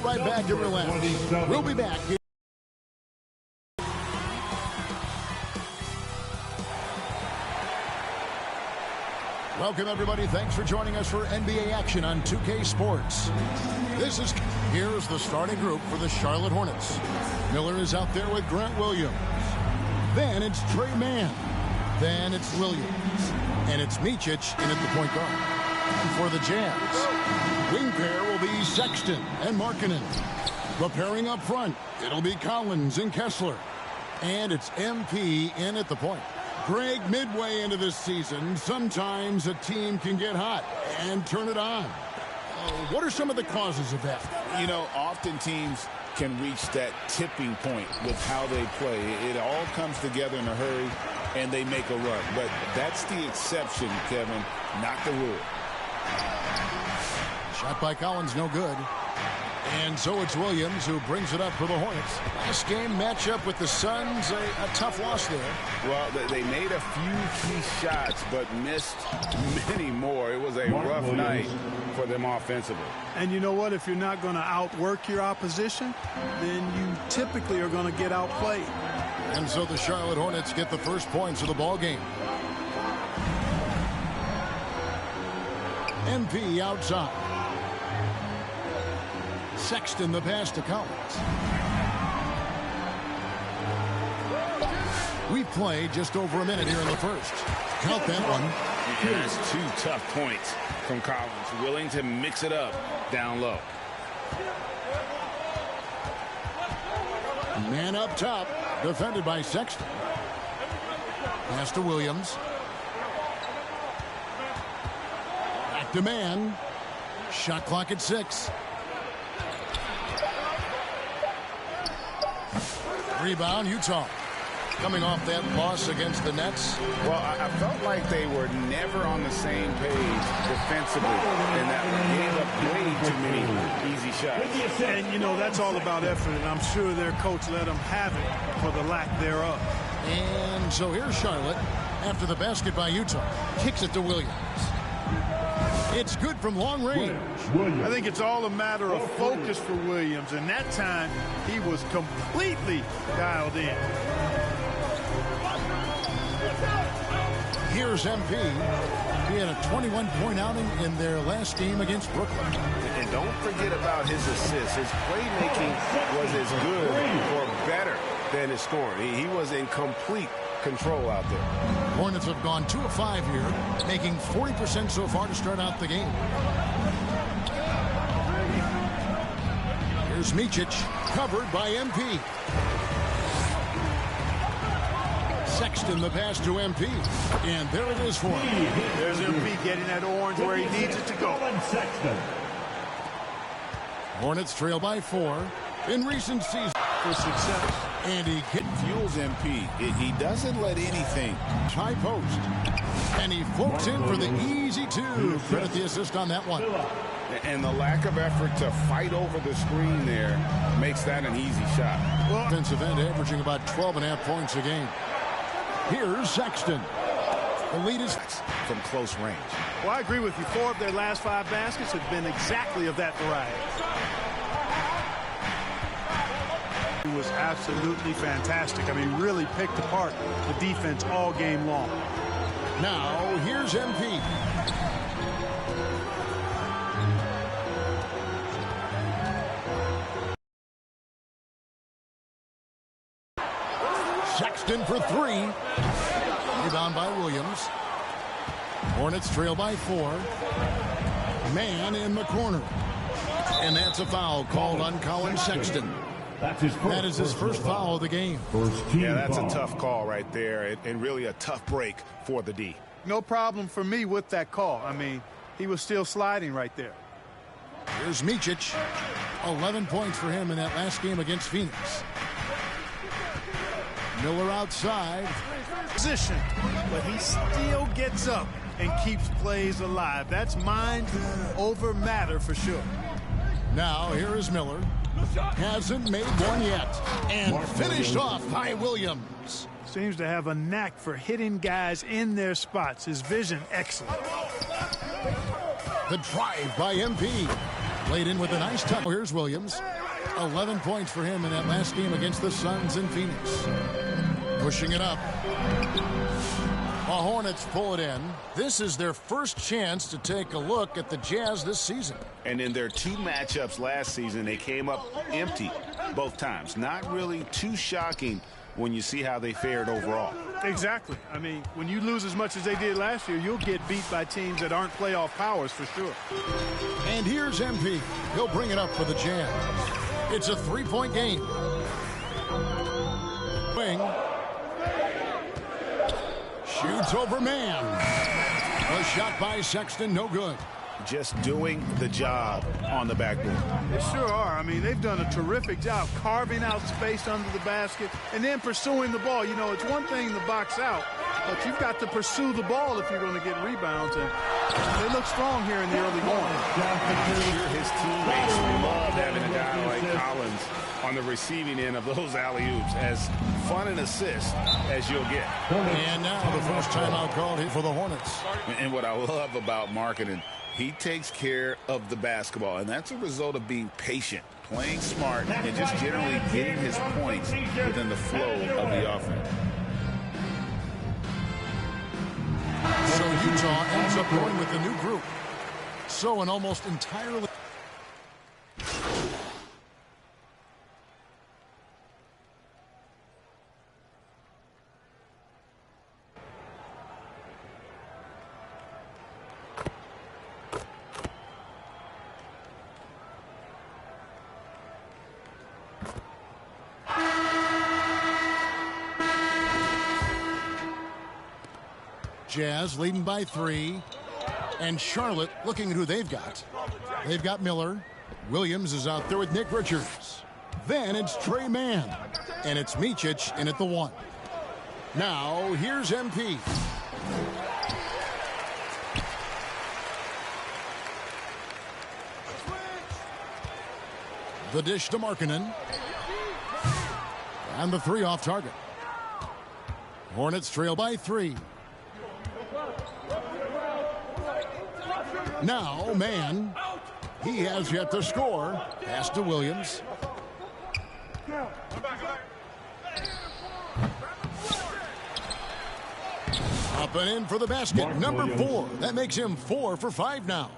right back to relax. We'll be back. Welcome, everybody. Thanks for joining us for NBA action on 2K Sports. Here's the starting group for the Charlotte Hornets. Miller is out there with Grant Williams. Then it's Trey Mann. Then it's Williams. And it's Micic in at the point guard. And for the Jazz, wing pair will be Sexton and Markkanen. The pairing up front, it'll be Collins and Kessler. And it's MP in at the point. Greg, midway into this season, sometimes a team can get hot and turn it on. What are some of the causes of that? You know, often teams can reach that tipping point with how they play. It all comes together in a hurry, and they make a run. But that's the exception, Kevin, not the rule. Shot by Collins, no good. And so it's Williams who brings it up for the Hornets. Last game matchup with the Suns, a tough loss there. Well, they made a few key shots, but missed many more. It was a rough night for them offensively. And you know what? If you're not going to outwork your opposition, then you typically are going to get outplayed. And so the Charlotte Hornets get the first points of the ball game. MP outside. Sexton the pass to Collins. We've played just over a minute here in the first. Count that one. Here's 2 tough points from Collins, willing to mix it up down low. Man up top, defended by Sexton. Pass to Williams. Back to man. Shot clock at 6. Rebound, Utah. Coming off that loss against the Nets. Well, I felt like they were never on the same page defensively, and that gave up way too many easy shots. And, you know, that's all about effort, and I'm sure their coach let them have it for the lack thereof. And so here's Charlotte after the basket by Utah. Kicks it to Williams. It's good from long range. I think it's all a matter of focus for Williams, and that time he was completely dialed in. Here's MP. He had a 21-point outing in their last game against Brooklyn. And don't forget about his assists. His playmaking was as good or better than his scoring. He was in complete control out there. Hornets have gone 2 of 5 here, making 40% so far to start out the game. Here's Micic, covered by MP. Sexton the pass to MP, and there it is for him. There's MP getting that orange where he needs it to go. Hornets trail by 4 in recent seasons For success. and he Fuels MP. He doesn't let anything. high post, and he floats in for the easy 2. Credit the assist on that one. And the lack of effort to fight over the screen there makes that an easy shot. Well, defensive end averaging about 12.5 points a game. Here's Sexton. The lead is from close range. Well, I agree with you. 4 of their last 5 baskets have been exactly of that variety. He was absolutely fantastic. I mean, really picked apart the defense all game long. now. Here's MP. Sexton for 3. Rebound by Williams. Hornets trail by 4. Man in the corner. And that's a foul called on Colin Sexton. That is his first foul of the game. Yeah, that's a tough call right there, and really a tough break for the D. No problem for me with that call. I mean, he was still sliding right there. Here's Micic. 11 points for him in that last game against Phoenix. Miller outside. Position, but he still gets up and keeps plays alive. That's mind over matter for sure. Now here is Miller. Hasn't made one yet. And finished off by Williams. Seems to have a knack for hitting guys in their spots. His vision excellent. The drive by MP. Laid in with a nice touch. Here's Williams. 11 points for him in that last game against the Suns in Phoenix. Pushing it up. The Hornets pull it in. This is their first chance to take a look at the Jazz this season. And in their 2 matchups last season, they came up empty both times. Not really too shocking when you see how they fared overall. Exactly. I mean, when you lose as much as they did last year, you'll get beat by teams that aren't playoff powers for sure. And here's MP. He'll bring it up for the Jazz. It's a 3-point game. Wing. Shoots over man. A shot by Sexton, no good. Just doing the job on the backboard. They sure are. I mean, they've done a terrific job carving out space under the basket and then pursuing the ball. You know, it's one thing to box out, but you've got to pursue the ball if you're going to get rebounds. And they look strong here in the early going. I'm sure his teammates loved having a guy like Collins on the receiving end of those alley-oops. As fun an assist as you'll get. And now the first timeout called here for the Hornets. And what I love about Markkanen, he takes care of the basketball, and that's a result of being patient, playing smart, and just generally getting his points within the flow of the offense. So Utah ends up going with the new group. So an almost entirely... Jazz leading by 3. And Charlotte looking at who they've got. They've got Miller. Williams is out there with Nick Richards. Then it's Trey Mann. And it's Micic in at the 1. Now here's MP. The dish to Markkanen. And the 3 off target. Hornets trail by 3. Now, Mann. He has yet to score. Pass to Williams. Up and in for the basket. Number 4. That makes him 4 for 5 now.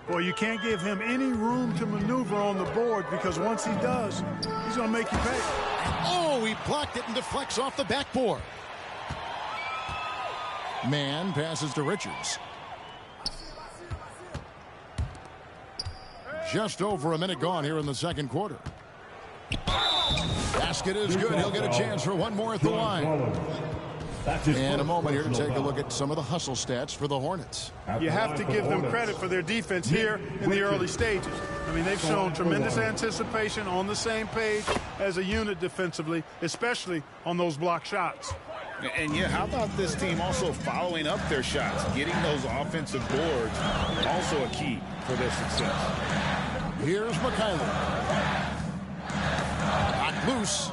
Boy, you can't give him any room to maneuver on the board because once he does, he's going to make you pay. Oh, he blocked it and deflects off the backboard. Mann passes to Richards. Just over a minute gone here in the second quarter. Basket is good. He'll get a chance for one more at the line. And a moment here to take a look at some of the hustle stats for the Hornets. You have to give them credit for their defense here in the early stages. I mean, they've shown tremendous anticipation, on the same page as a unit defensively, especially on those block shots. And yeah, how about this team also following up their shots, getting those offensive boards, also a key for their success. Here's McKayler. Knocked loose.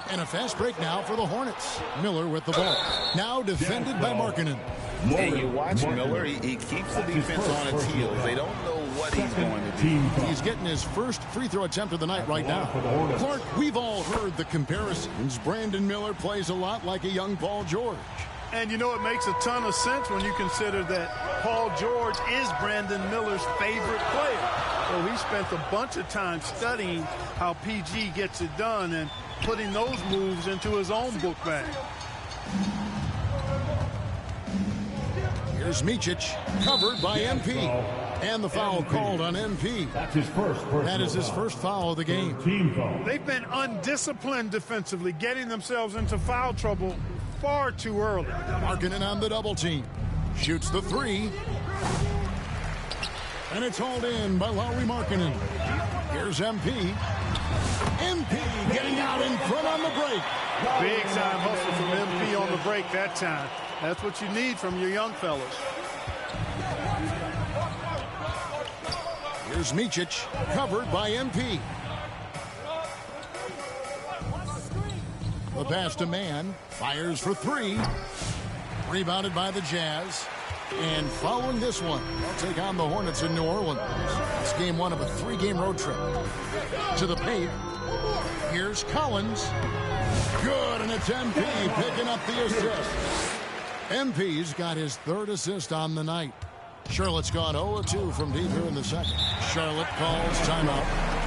And a fast break now for the Hornets. Miller with the ball. Now defended by Markkanen. And you watch Miller, he keeps the defense on its heels. They don't know what he's going to do. He's getting his first free throw attempt of the night right now. Clark, we've all heard the comparisons. Brandon Miller plays a lot like a young Paul George. And you know, it makes a ton of sense when you consider that Paul George is Brandon Miller's favorite player. So he spent a bunch of time studying how PG gets it done and putting those moves into his own book bag. Here's Micic, covered by MP. And the foul called on MP. That's his first. That is his first foul of the game. Team foul. They've been undisciplined defensively, getting themselves into foul trouble far too early. Markkanen on the double team. Shoots the 3. And it's hauled in by Lauri Markkanen. Here's MP. MP getting out in front on the break. Big time hustle from MP on the break that time. That's what you need from your young fellas. Here's Micic, covered by MP. The pass to Mann. Fires for 3. Rebounded by the Jazz. And following this one, they'll take on the Hornets in New Orleans. It's game one of a 3-game road trip. To the paint. Here's Collins. Good, and it's MP picking up the assist. MP's got his 3rd assist on the night. Charlotte's gone 0-2 from deep here in the second. Charlotte calls timeout.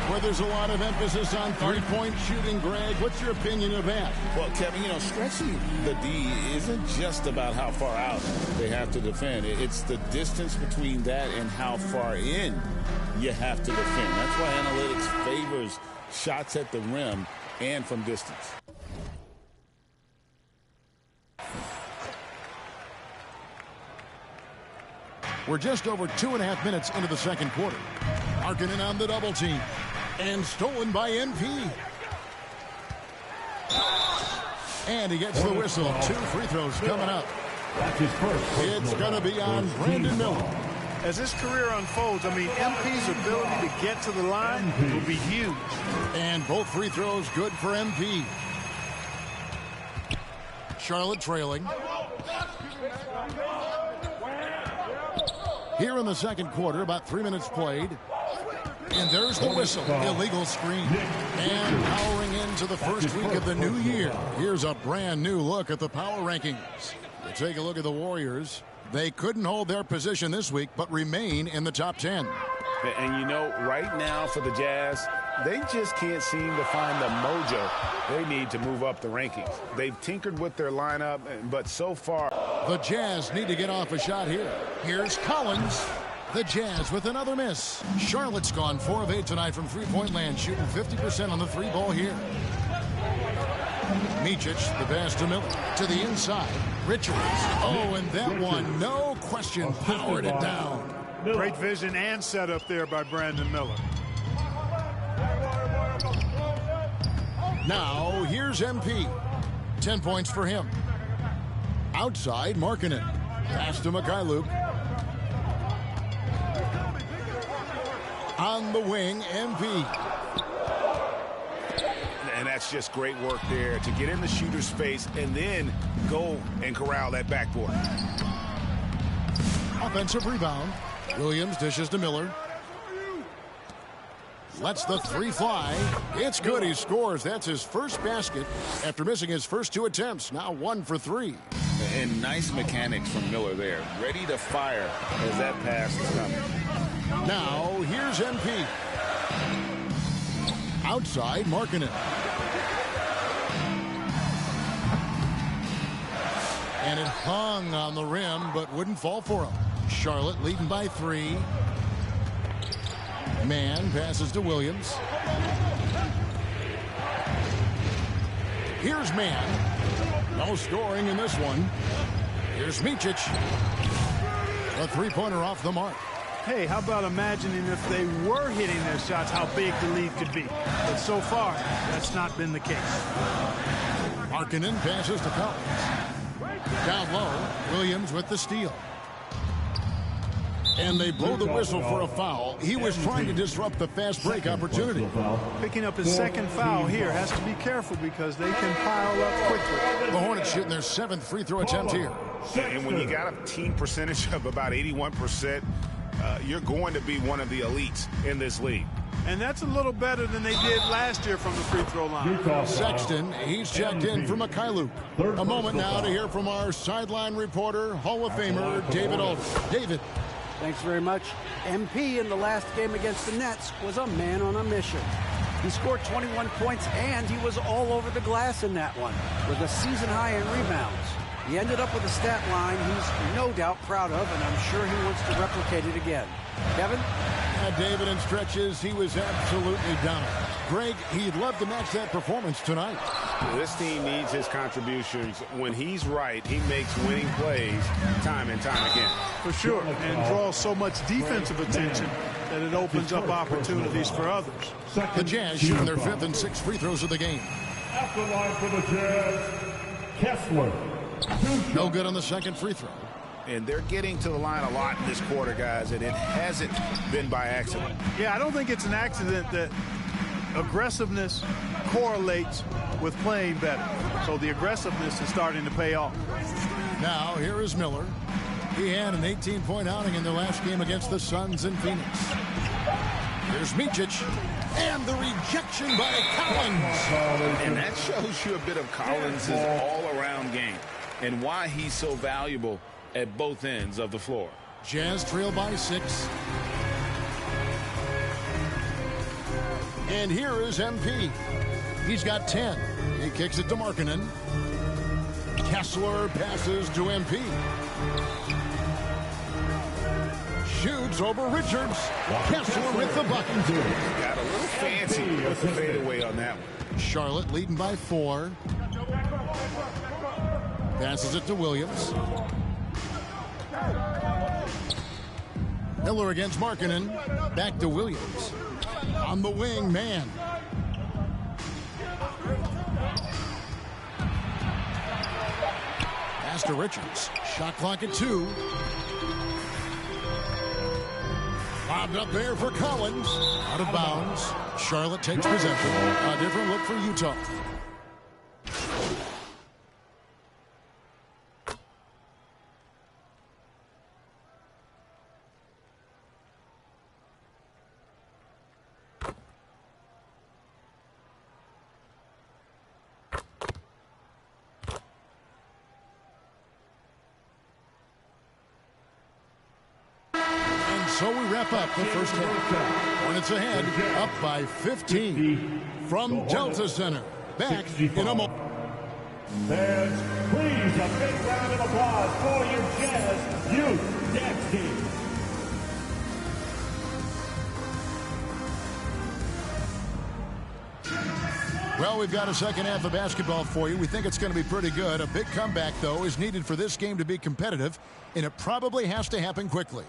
Where there's a lot of emphasis on three-point shooting, Greg. What's your opinion of that? Well, Kevin, stretching the D isn't just about how far out they have to defend. It's the distance between that and how far in you have to defend. That's why analytics favors shots at the rim and from distance. We're just over 2.5 minutes into the second quarter. Markkanen on the double team. And stolen by NP. And he gets the whistle. 2 free throws coming up. It's going to be on Brandon Miller. As his career unfolds, MP's ability to get to the line will be huge. And both free throws good for MP. Charlotte trailing. Here in the second quarter, about 3 minutes played. And there's the whistle. Illegal screen. And powering into the first week of the new year. Here's a brand new look at the power rankings. We'll take a look at the Warriors. They couldn't hold their position this week, but remain in the top 10. And right now for the Jazz, they just can't seem to find the mojo they need to move up the rankings. They've tinkered with their lineup, but so far... The Jazz need to get off a shot here. Here's Collins. The Jazz with another miss. Charlotte's gone 4 of 8 tonight from three-point land, shooting 50% on the 3-ball here. Micic, the pass to Miller. To the inside. Richards. Oh, and that one, no question, powered it down. Great vision and setup there by Brandon Miller. Now, here's MP. 10 points for him. Outside, Markkanen. Pass to Mikhailuk. On the wing, MP. And that's just great work there to get in the shooter's space and then go and corral that backboard. Offensive rebound. Williams dishes to Miller. Lets the 3 fly. It's good. He scores. That's his first basket after missing his first 2 attempts. Now 1 for 3. And nice mechanics from Miller there. Ready to fire as that pass is coming. Now here's MP. Outside, Markkanen. And it hung on the rim, but wouldn't fall for him. Charlotte leading by 3. Man passes to Williams. Here's Man. No scoring in this one. Here's Micic. A 3-pointer off the mark. Hey, how about imagining if they were hitting their shots, how big the lead could be. But so far, that's not been the case. Markkanen passes to Collins. Down low, Williams with the steal. And they blow the whistle for a foul. He was trying to disrupt the fast break opportunity. Picking up his second foul here. Has to be careful because they can pile up quickly. The Hornets shooting their 7th free throw attempt here. And when you got a team percentage of about 81%, you're going to be one of the elites in this league. And that's a little better than they did last year from the free throw line. Sexton, he's checked in for Mikhailuk. A moment now to hear from our sideline reporter, Hall of Famer David Aldridge. David. Thanks very much. MP in the last game against the Nets was a man on a mission. He scored 21 points, and he was all over the glass in that one, with a season high in rebounds. He ended up with a stat line he's no doubt proud of, and I'm sure he wants to replicate it again. Kevin? David, in stretches, he was absolutely dominant. Greg, he'd love to match that performance tonight. This team needs his contributions. When he's right, he makes winning plays time and time again. For sure, and draws so much defensive attention that it opens up opportunities for others. The Jazz shooting their 5th and 6th free throws of the game. At the line for the Jazz, Kessler. No good on the second free throw. And they're getting to the line a lot in this quarter, guys, and it hasn't been by accident. Yeah, I don't think it's an accident that aggressiveness correlates with playing better. So the aggressiveness is starting to pay off. Now, here is Miller. He had an 18-point outing in their last game against the Suns in Phoenix. Here's Micic, and the rejection by Collins. And that shows you a bit of Collins' all-around game and why he's so valuable at both ends of the floor. Jazz trail by 6. And here is MP. He's got 10. He kicks it to Markkanen. Kessler passes to MP. Shoots over Richards. Kessler with the bucket. Got a little fancy with the fadeaway on that one. Charlotte leading by 4. Passes it to Williams. Miller against Markkanen. Back to Williams. On the wing, man. Pass to Richards. Shot clock at 2. Bobbed up there for Collins. Out of bounds. Charlotte takes possession. A different look for Utah. So we wrap up the first half. Hornets ahead, up by 15 from Delta Center. Back in a moment. Fans, please, a big round of applause for your Jazz Youth Dance Team. Well, we've got a second half of basketball for you. We think it's going to be pretty good. A big comeback, though, is needed for this game to be competitive, and it probably has to happen quickly.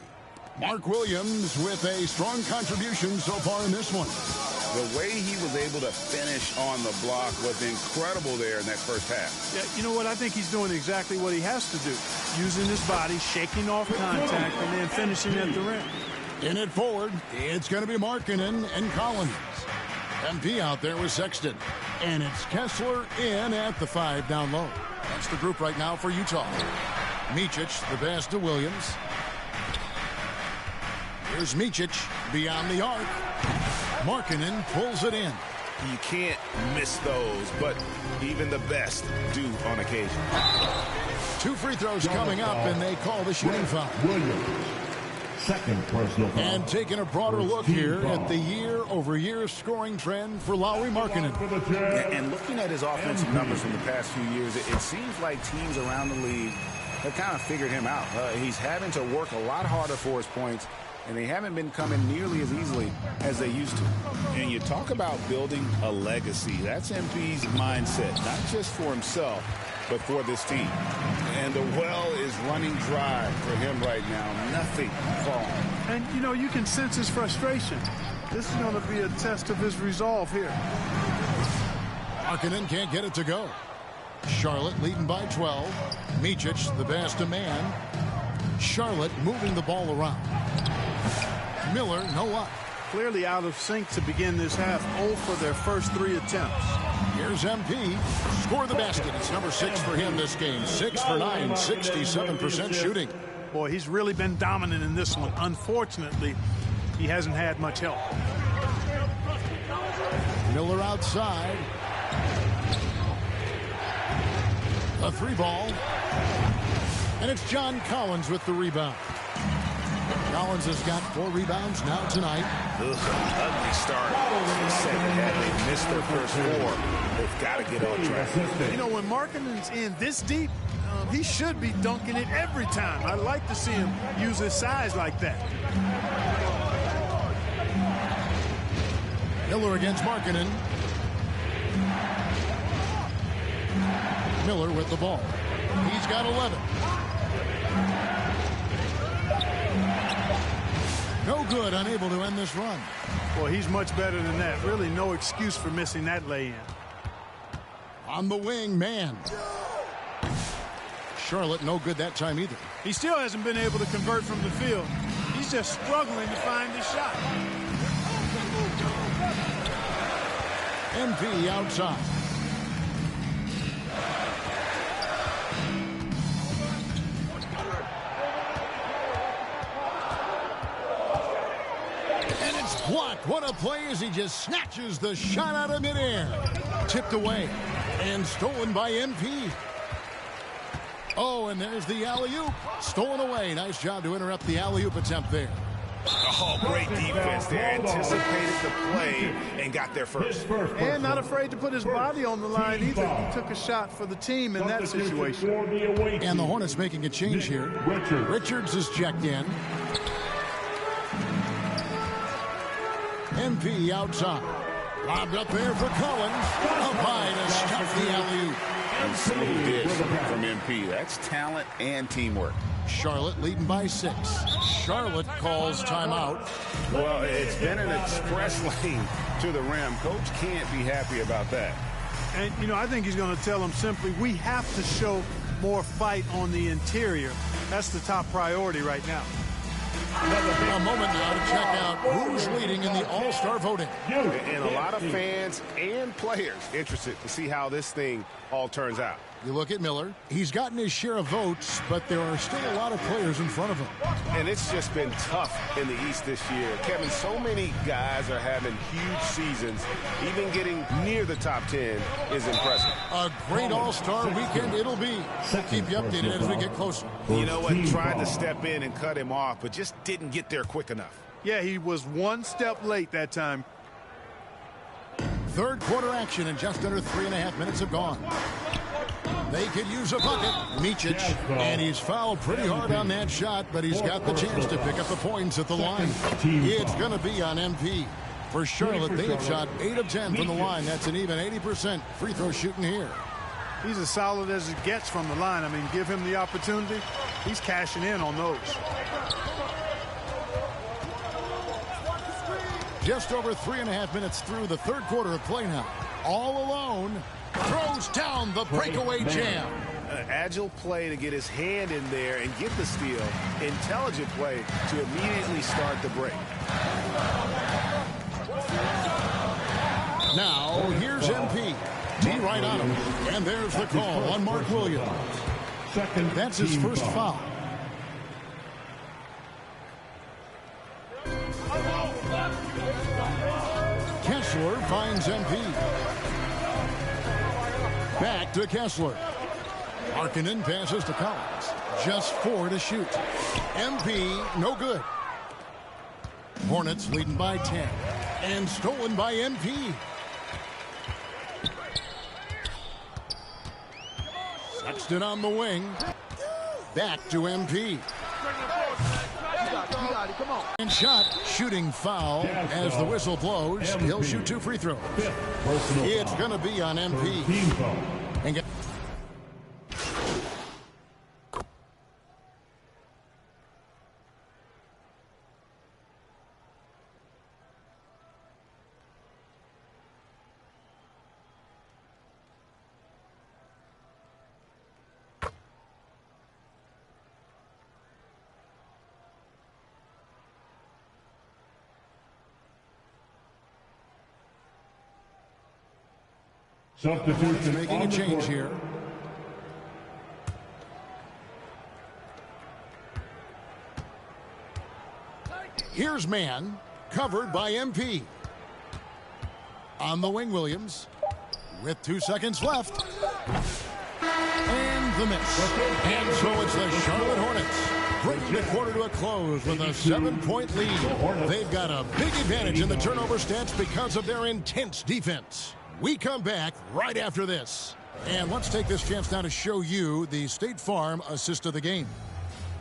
Mark Williams with a strong contribution so far in this one. The way he was able to finish on the block was incredible there in that first half. Yeah, you know what? I think he's doing exactly what he has to do. Using his body, shaking off contact, and then finishing at the rim. In it forward, it's going to be Markkanen and Collins. MP out there with Sexton. And it's Kessler in at the 5 down low. That's the group right now for Utah. Micic, the pass to Williams. Here's Micic beyond the arc. Markkanen pulls it in. You can't miss those, but even the best do on occasion. 2 free throws coming up, and they call the shooting foul. Williams. Second personal foul. And taking a broader look here at the year-over-year scoring trend for Lauri Markkanen. And looking at his offensive numbers from the past few years, it seems like teams around the league have kind of figured him out. He's having to work a lot harder for his points, and they haven't been coming nearly as easily as they used to. And you talk about building a legacy. That's MP's mindset, not just for himself, but for this team. And the well is running dry for him right now. Nothing falling. And, you know, you can sense his frustration. This is going to be a test of his resolve here. Markkanen can't get it to go. Charlotte leading by 12. Micic, the pass to man. Charlotte moving the ball around. Miller, no luck. Clearly out of sync to begin this half. 0 for their first 3 attempts. Here's MP. Score the basket. It's number 6 for him this game. 6 for 9, 67% shooting. Boy, he's really been dominant in this one. Unfortunately, he hasn't had much help. Miller outside. A 3 ball. And it's John Collins with the rebound. Collins has got 4 rebounds now tonight. Ugly start. Second half, they missed their first 4. They've got to get on track. You know, when Markkanen's in this deep, he should be dunking it every time. I like to see him use his size like that. Miller against Markkanen. Miller with the ball. He's got 11. No good, unable to end this run. Boy, he's much better than that. Really no excuse for missing that lay-in. On the wing, man. Charlotte, no good that time either. He still hasn't been able to convert from the field. He's just struggling to find his shot. MP outside. play as he just snatches the shot out of midair. Tipped away and stolen by MP. Oh, and there's the alley-oop. Stolen away. Nice job to interrupt the alley-oop attempt there. Oh, great defense there. Anticipated the play and got there first. And not afraid to put his body on the line either. He took a shot for the team in that situation. And the Hornets making a change here. Richards is checked in. MP outside. Lobbed up there for Collins. Up high to stuff the alley-oop. And smooth dish from MP. That's talent and teamwork. Charlotte leading by 6. Charlotte calls timeout. Well, it's been an express lane to the rim. Coach can't be happy about that. And, you know, I think he's going to tell them simply, we have to show more fight on the interior. That's the top priority right now. A moment now to check out who's leading in the All-Star voting. And a lot of fans and players interested to see how this thing all turns out. You look at Miller. He's gotten his share of votes, but there are still a lot of players in front of him. And it's just been tough in the East this year. Kevin, so many guys are having huge seasons. Even getting near the top 10 is impressive. A great All-Star weekend it'll be. We'll keep you updated as we get closer. You know what? Tried to step in and cut him off, but just didn't get there quick enough. Yeah, he was one step late that time. Third quarter action and just under 3.5 minutes have gone. They could use a bucket. Micic, and he's fouled pretty hard on that shot, but he's got the chance to pick up the points at the line. It's going to be on MP. For Charlotte, they have shot 8 of 10 from the line. That's an even 80% free throw shooting here. He's as solid as it gets from the line. I mean, give him the opportunity. He's cashing in on those. Just over 3.5 minutes through the third quarter of play now. All alone. Throws down the breakaway jam. Agile play to get his hand in there and get the steal. Intelligent play to immediately start the break. Now, here's MP. D right on him. And there's the call on Mark Williams. That's his first foul. Kessler finds MP. Back to Kessler. Markkanen passes to Collins. Just 4 to shoot. MP, no good. Hornets leading by 10. And stolen by MP. Sexton on the wing. Back to MP. And shot, shooting foul as the whistle blows. He'll shoot 2 free throws. It's going to be on MP. And get Substitution making a change here. Here's man, covered by MP. On the wing, Williams. With 2 seconds left. And the miss. And so it's the Charlotte Hornets bringing the quarter to a close with a 7-point lead. They've got a big advantage in the turnover stats because of their intense defense. We come back right after this. And let's take this chance now to show you the State Farm assist of the game.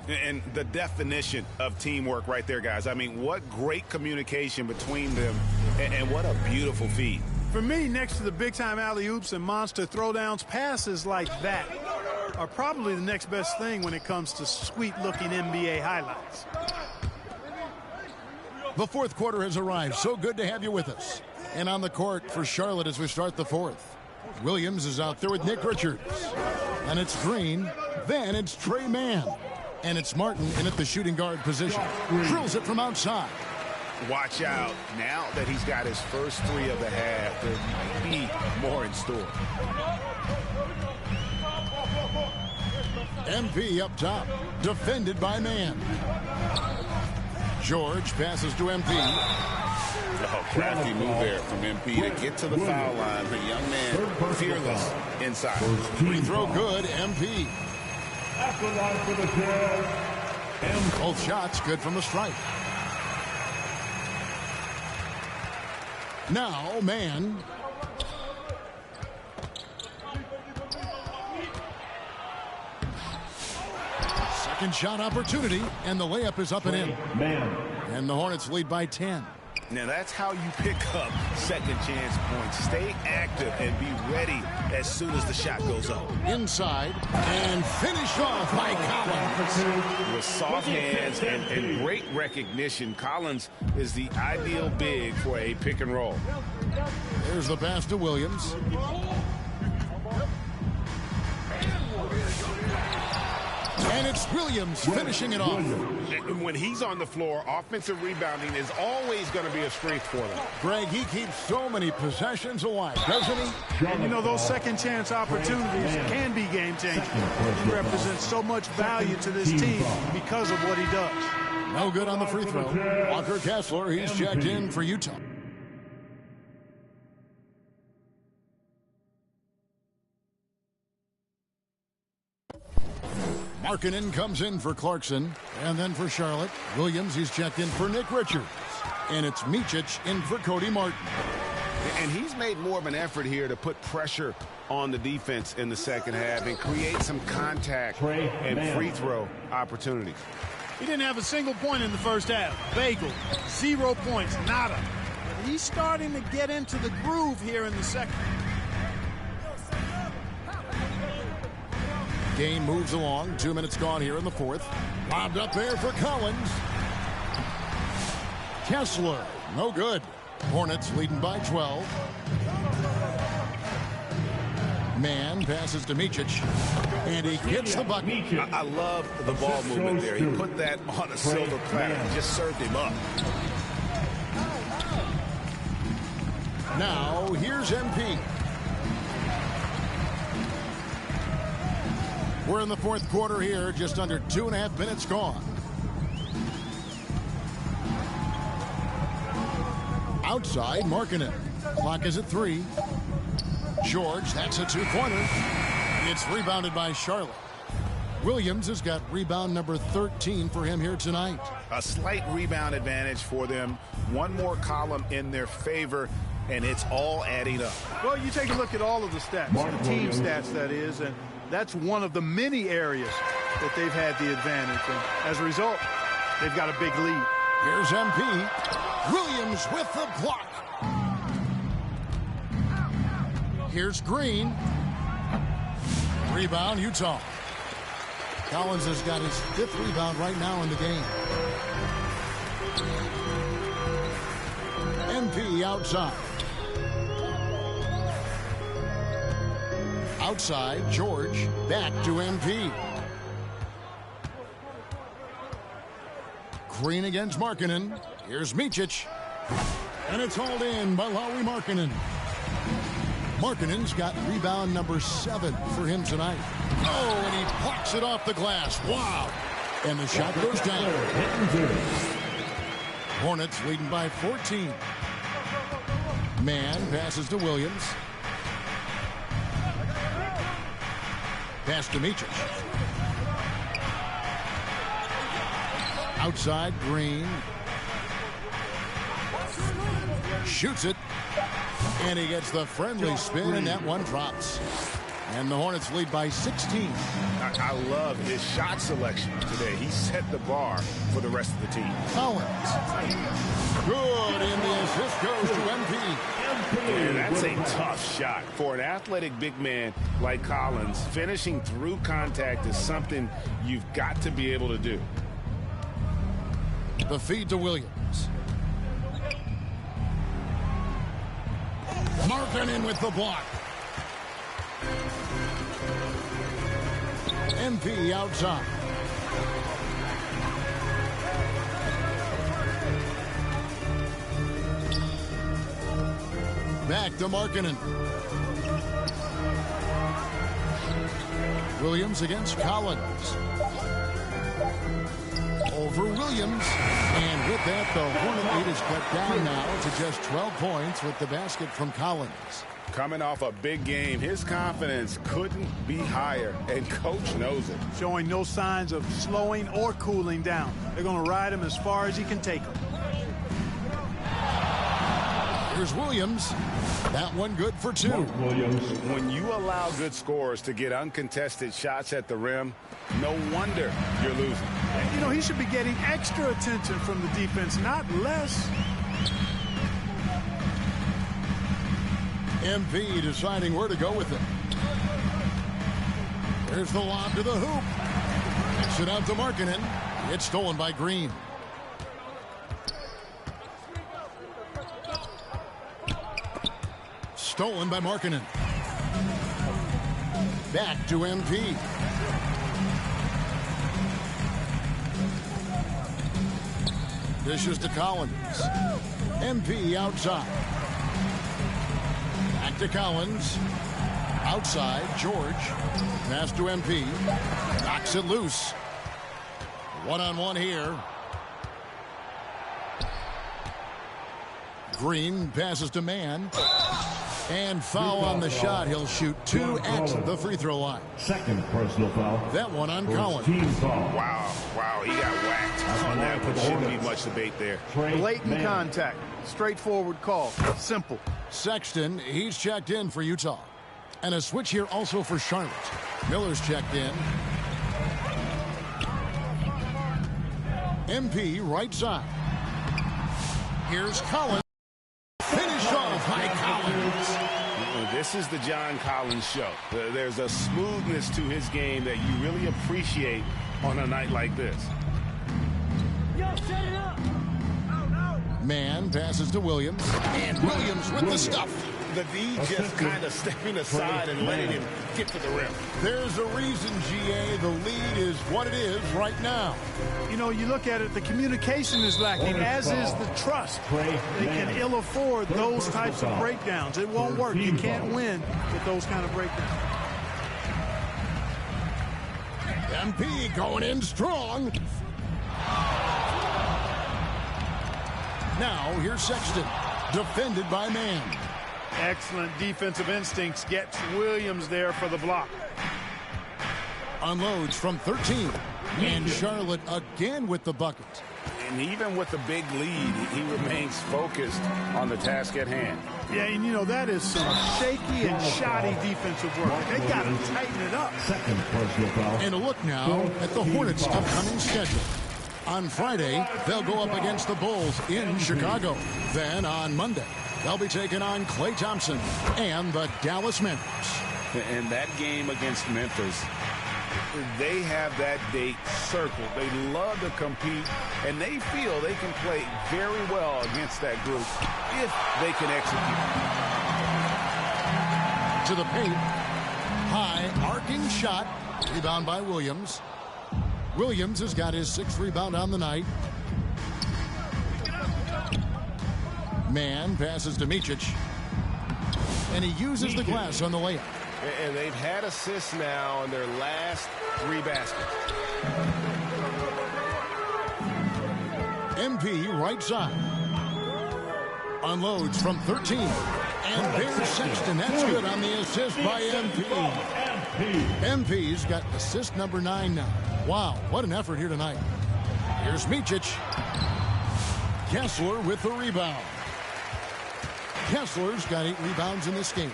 And the definition of teamwork right there, guys. I mean, what great communication between them, and what a beautiful feed. For me, next to the big-time alley-oops and monster throwdowns, passes like that are probably the next best thing when it comes to sweet-looking NBA highlights. The fourth quarter has arrived. So good to have you with us. And on the court for Charlotte as we start the fourth. Williams is out there with Nick Richards. And it's Green. Then it's Trey Mann. And it's Martin in at the shooting guard position. Drills it from outside. Watch out. Now that he's got his first 3 of the half, there might be more in store. MP up top. Defended by Mann. George passes to MP. Oh, crafty move there from MP to get to the foul line. The young man, fearless inside. Free throw good, MP. After line for the Jazz, Both shots good from the stripe. Now, man. Second shot opportunity, and the layup is up and in. man. And the Hornets lead by 10. Now that's how you pick up second chance points. Stay active and be ready as soon as the shot goes up. Inside, and finish off by Collins. With soft hands and great recognition, Collins is the ideal big for a pick and roll. There's the pass to Williams. And it's Williams finishing it off. When he's on the floor, offensive rebounding is always going to be a strength for them. Greg, he keeps so many possessions alive, doesn't he? And you know, those second chance opportunities can be game changing. He represents so much value to this team because of what he does. No good on the free throw. Walker Kessler, he's checked in for Utah. Markkanen comes in for Clarkson, and then for Charlotte. Williams, he's checked in for Nick Richards. And it's Micic in for Cody Martin. And he's made more of an effort here to put pressure on the defense in the second half and create some contact and free throw opportunities. He didn't have a single point in the first half. Bagel, 0 points, nada. But he's starting to get into the groove here in the second. Game moves along. 2 minutes gone here in the fourth. Lobbed up there for Collins. Kessler, no good. Hornets leading by 12. Man passes to Micic, and he gets the bucket. I love the ball movement there. He put that on a silver platter. He just served him up. Now, here's MP. We're in the fourth quarter here, just under 2.5 minutes gone. Outside, Markkanen. Clock is at 3. George, that's a two-pointer. It's rebounded by Charlotte. Williams has got rebound number 13 for him here tonight. A slight rebound advantage for them. One more column in their favor, and it's all adding up. Well, you take a look at all of the stats, the team stats, that is, and that's one of the many areas that they've had the advantage. And as a result, they've got a big lead. Here's MP. Williams with the block. Here's Green. Rebound, Utah. Collins has got his 5th rebound right now in the game. MP outside. Outside, George, back to MP. Green against Markkanen. Here's Micic. And it's hauled in by Lauri Markkanen. Markkanen's got rebound number 7 for him tonight. Oh, and he plucks it off the glass. Wow. And the shot goes down. Hornets leading by 14. Man passes to Williams. Pass to Micic. Outside, Green. Shoots it. And he gets the friendly spin, and that one drops. And the Hornets lead by 16. I love his shot selection today. He set the bar for the rest of the team. Collins. Good, and the assist goes to MP. Yeah, that's a tough shot. For an athletic big man like Collins, finishing through contact is something you've got to be able to do. The feed to Williams. Markkanen with the block. MP outside. Back to Markkanen. Williams against Collins. for Williams. And with that, the Hornet lead is cut down now to just 12 points with the basket from Collins. Coming off a big game, his confidence couldn't be higher, and coach knows it. Showing no signs of slowing or cooling down. They're going to ride him as far as he can take him. Here's Williams. That one good for 2. When you allow good scorers to get uncontested shots at the rim, no wonder you're losing. You know, he should be getting extra attention from the defense, not less. MP deciding where to go with it. There's the lob to the hoop. Kicks it out to Markkanen. It's stolen by Green. Stolen by Markkanen. Back to MP. Dishes to Collins. MP outside. Back to Collins. Outside, George. Pass to MP. Knocks it loose. One-on-one here. Green passes to Mann. And foul on the shot. He'll shoot 2 at the free throw line. Second personal foul. That one on Collins. Team foul. Wow, he got whacked on that one. Shouldn't be much debate there. Blatant contact. Straightforward call. Simple. Sexton, he's checked in for Utah. And a switch here also for Charlotte. Miller's checked in. MP right side. Here's Collins. Finish off by Collins. This is the John Collins show. There's a smoothness to his game that you really appreciate on a night like this. Yo, set it up. Mann passes to Williams. And Williams with the stuff. The D just kind of stepping aside and letting him get to the rim. There's a reason, GA, the lead is what it is right now. You know, you look at it, the communication is lacking, as is the trust. They can ill afford those types of breakdowns. It won't work. You can't win with those kind of breakdowns. MP going in strong. Now here's Sexton, defended by Mann. Excellent defensive instincts. Gets Williams there for the block. Unloads from 13. And Charlotte again with the bucket. And even with the big lead, he remains focused on the task at hand. Yeah, and you know, that is some shaky and shoddy defensive work. They got to tighten it up. Second personal foul. And a look now at the Hornets' upcoming schedule. On Friday, they'll go up against the Bulls in Chicago. Then on Monday, they'll be taking on Klay Thompson and the Dallas Mavericks. And that game against Memphis, they have that date circled. They love to compete, and they feel they can play very well against that group if they can execute. To the paint. High arcing shot. Rebound by Williams. Williams has got his 6th rebound on the night. Mann passes to Micic. And he uses the glass on the layup. And they've had assists now in their last 3 baskets. MP right side. Unloads from 13. And there's Sexton. That's good on the assist by MP. MP's got assist number 9 now. Wow, what an effort here tonight. Here's Micic. Kessler with the rebound. Kessler's got 8 rebounds in this game.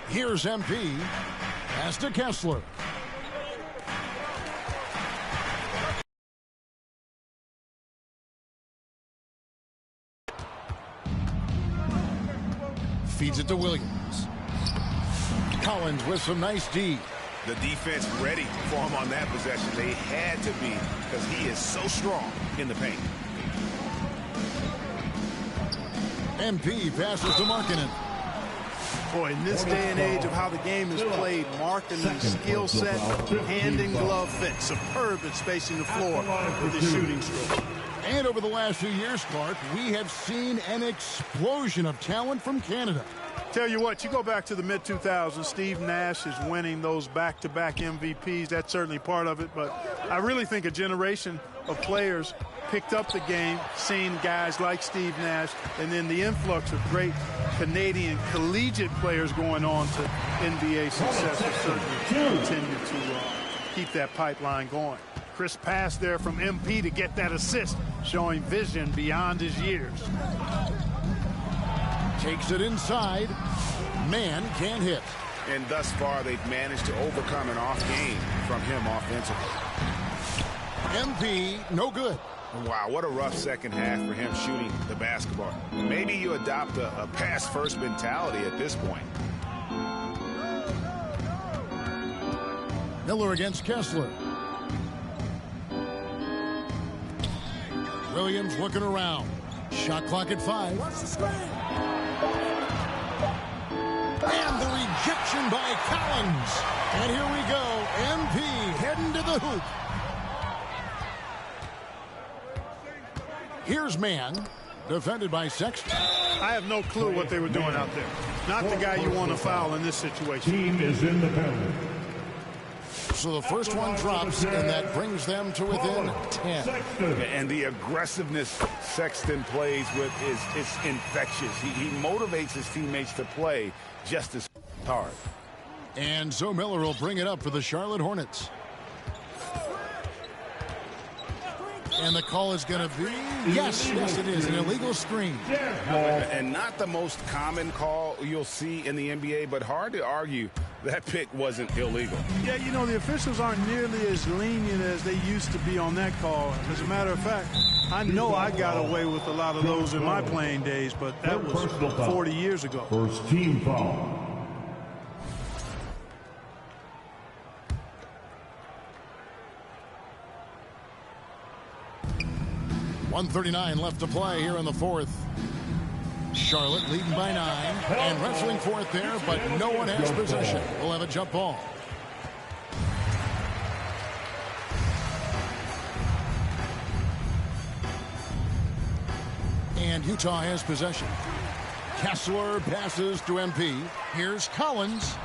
Here's MP. Pass to Kessler. Feeds it to Williams. Collins with some nice D. The defense ready for him on that possession. They had to be, because he is so strong in the paint. MP passes to Markkanen. Boy, in this day and age of how the game is played, Markkanen's skill set, hand and glove fit, superb at spacing the floor with his shooting stroke. And over the last few years, Clark, we have seen an explosion of talent from Canada. Tell you what, you go back to the mid-2000s, Steve Nash is winning those back-to-back MVPs. That's certainly part of it, but I really think a generation of players picked up the game, seeing guys like Steve Nash, and then the influx of great Canadian collegiate players going on to NBA success will certainly continue to keep that pipeline going. Crisp pass there from MP to get that assist, showing vision beyond his years. Takes it inside. Man can't hit. And thus far, they've managed to overcome an off game from him offensively. MP, no good. Wow, what a rough second half for him shooting the basketball. Maybe you adopt a pass-first mentality at this point. Miller against Kessler. Williams looking around. Shot clock at 5. And the rejection by Collins. And here we go. MP heading to the hoop. Here's Man, defended by Sexton. I have no clue what they were doing out there. Not the guy you want to foul in this situation. Team is in the penalty. So the first one drops, and that brings them to within 10. And the aggressiveness Sexton plays with is infectious. He motivates his teammates to play just as hard. And so Miller will bring it up for the Charlotte Hornets. And the call is going to be, yes, it is, an illegal screen. And not the most common call you'll see in the NBA, but hard to argue that pick wasn't illegal. Yeah, you know, the officials aren't nearly as lenient as they used to be on that call. As a matter of fact, I know I got away with a lot of those in my playing days, but that was 40 years ago. First team foul. .139 left to play here in the fourth. Charlotte leading by 9 and wrestling for it there, but no one has possession. We'll have a jump ball. And Utah has possession. Kessler passes to MP. Here's Collins.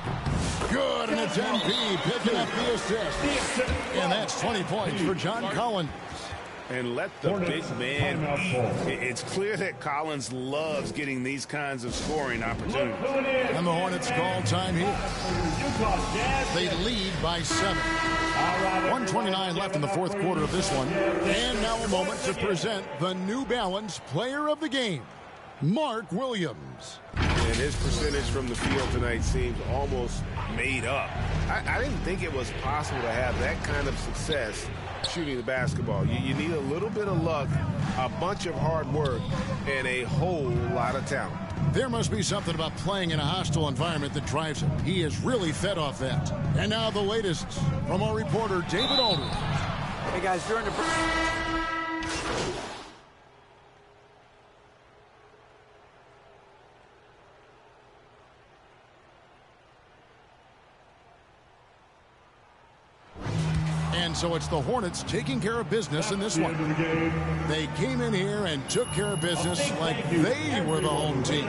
Good, and it's MP picking up the assist. And that's 20 points for John Collins. And let the big man, it's clear that Collins loves getting these kinds of scoring opportunities. And the Hornets call time here. They lead by 7. 1:29 left in the fourth quarter of this one. And now a moment to present the New Balance Player of the Game, Mark Williams. And his percentage from the field tonight seems almost made up. I didn't think it was possible to have that kind of success shooting the basketball. You need a little bit of luck, a bunch of hard work, and a whole lot of talent. There must be something about playing in a hostile environment that drives him. He is really fed off that. And now the latest from our reporter, David Aldridge. Hey, guys, during the break. And so it's the Hornets taking care of business in this one. They came in here and took care of business like they were the home team.